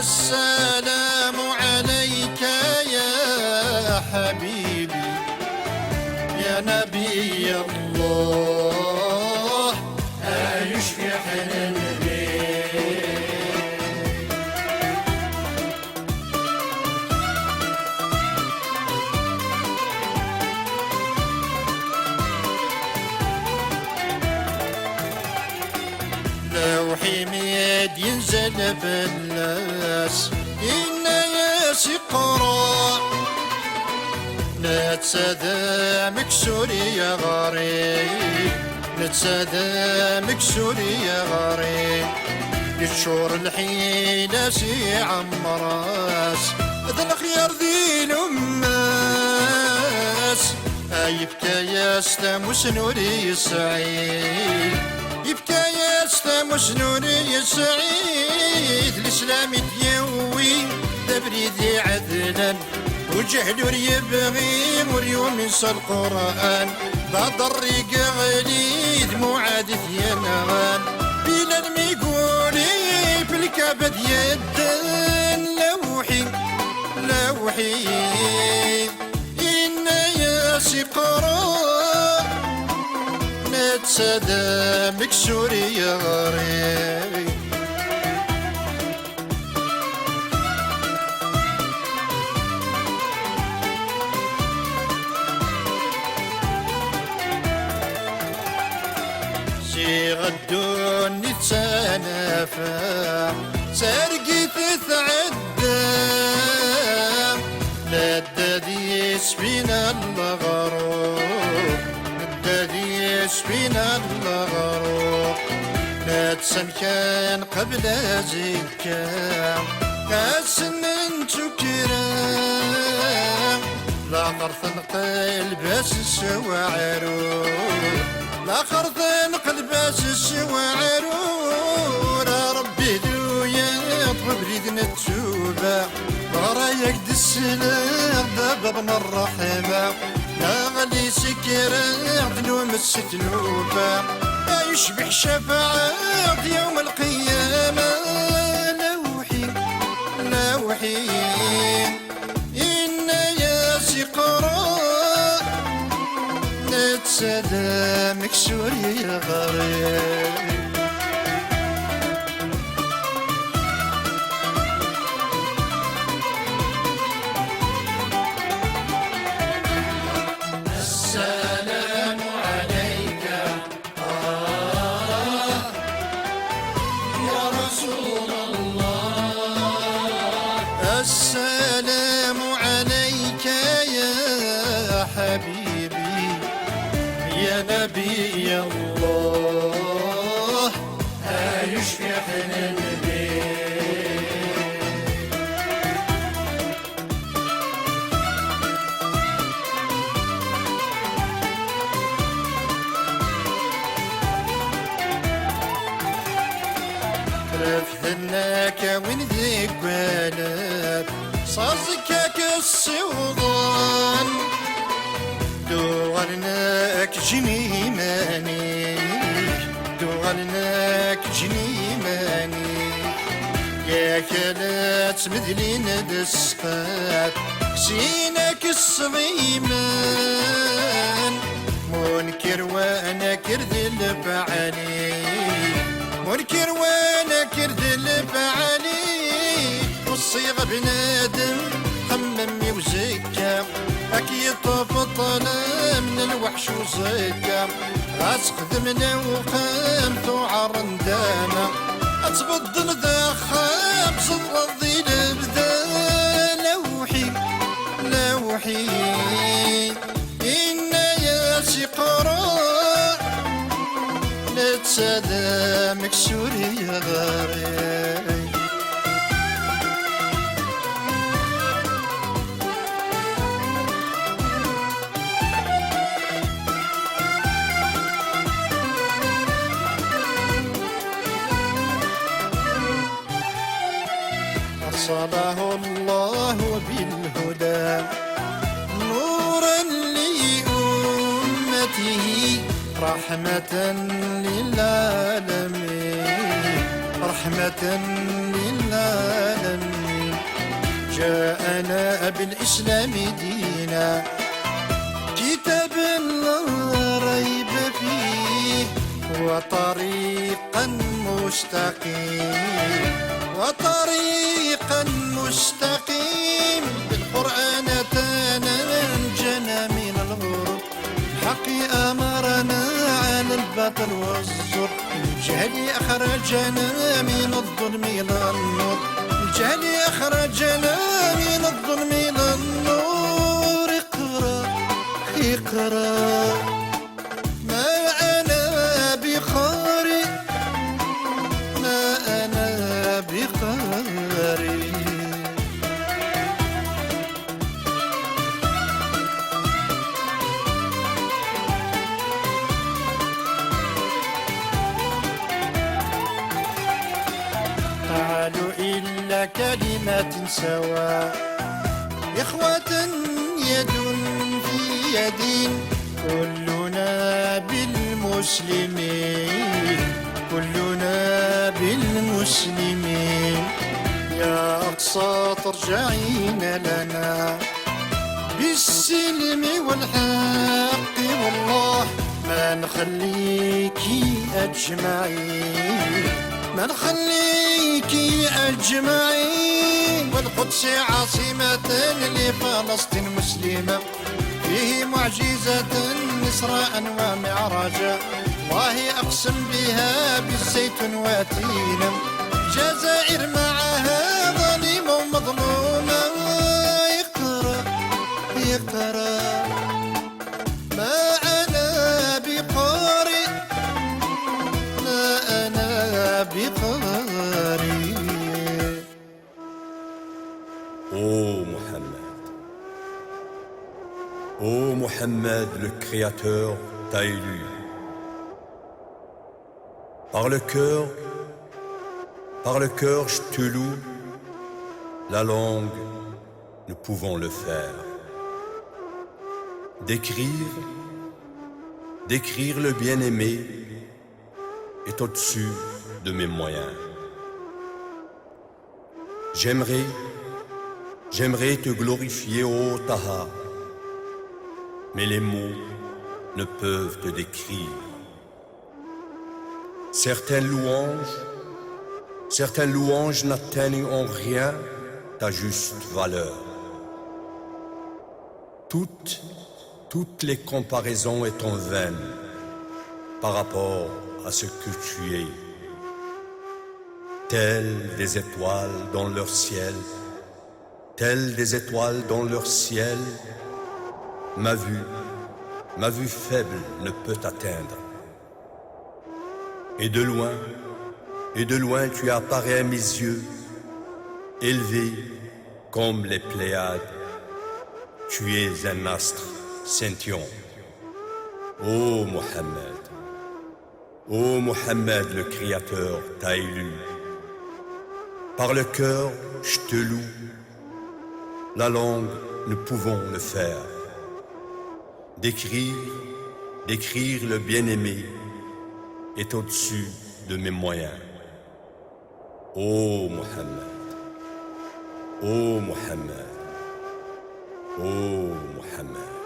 السلام عليك يا حبيبي يا نبي الله، يشفي حنان لوحي ميد ينزل بالناس إنا ياس يقرأ نتسادى مكسوري يا غريب، نتسادى مكسوري يا غريب، يشور الحين سي عمراس ذا الخيار ذي الأماس، يبكى يا استموس نوري سعيد، يبكى يا استموس نوري سعيد، الإسلام يديوي تبريدي عدلا وجهل يبغي واليوم ينسى القرآن، بعد الريق غليظ معادث ينغان بلا الميقولي في الكبد يدن لوحي لوحي إن ياسي قرار نتسادى مكسوري يا غريب. غدون نتسانفا سارقي تتعدى نداديس بينا المغروب، نداديس بينا المغروب، نتسن كان قبل زكا كاسنن تكرام لا غرث قلب السواعرون، لا خرطين قلباس السواعرور، ربي ذويا يطلب ريدنا التوبة ورايك السلام باب من الرحمة، لا غلي سكرة ذنوم الستنوبة يشبح شفاعة يوم القيامة لوحي لوحي إن ياسي قرار نتسادى مكسوري يا غريب. السلام عليك يا رسول الله، السلام عليك يا حبيبي يا نبي الله، يشفي حنان رفثناك وين ذيك قلب صازك كالسوضان، دوغلناك جنيمانيك دوغلناك جنيمانيك، يا كلات مذلين دسقات كسيناك الصغيمان، منكر وانا كرذل بعليك، منكر وانا كرذل بعليك، والصيغ بنادم خممي وزكا أكيد طفطنا من الوحش وزكا، أتقدمنا وقامت وعرندانا أتبضن ذاخاب صدري لبدا لوحي لوحي إن ياسي قرار نتسادى مكسوري يا غريب. أرسله الله بالهدى نورا لأمته، رحمة للعالمين رحمة للعالمين. جاءنا بالإسلام دينا، كتاب لا ريب فيه وطريقا مستقيم، وطريقا مستقيم. بالقرآن أتانا نجانا من الغرور، الحق أمرنا عن الباطل والزور، الجهل أخرجنا من الظلم إلى النور، الجهل أخرجنا من الظلم إلى النور. اقرأ اقرأ ما أنا بقارئ، ما أنا بقارئ. تعالوا إلا كلمات سواء، إخوة يد في يد، كلنا بالمسلمين، كلنا بالمسلمين. يا أقصى ترجعين لنا بالسلم والحق، والله ما نخليكي أجمعين، ما نخليكي أجمعين. والقدس عاصمة لفلسطين مسلمة، فيه معجزة إسراء ومعراجا، الله أقسم بها بالزيتون وتينا، الجزائر معها ظالمة ومظلومة. اقرأ اقرأ ما أنا بقارئ، ما أنا بقارئ. Ô Mohammed, ô Mohammed, le Créateur t'a élu. Par le cœur, je te loue, la langue, nous pouvons le faire. Décrire le bien-aimé est au-dessus de mes moyens. J'aimerais te glorifier, ô Taha, mais les mots ne peuvent te décrire. Certaines louanges n'atteignent en rien ta juste valeur. Toutes les comparaisons étant vaines par rapport à ce que tu es. Telles des étoiles dans leur ciel, telles des étoiles dans leur ciel, ma vue faible ne peut t'atteindre. Et de loin tu apparais à mes yeux, élevé comme les Pléiades. Tu es un astre scintillant. Ô Mohammed, le Créateur t'a élu. Par le cœur, je te loue. La langue, nous pouvons le faire. Décrire le bien-aimé est au-dessus de mes moyens. Ô Mohammed, ô Mohammed, ô Mohammed.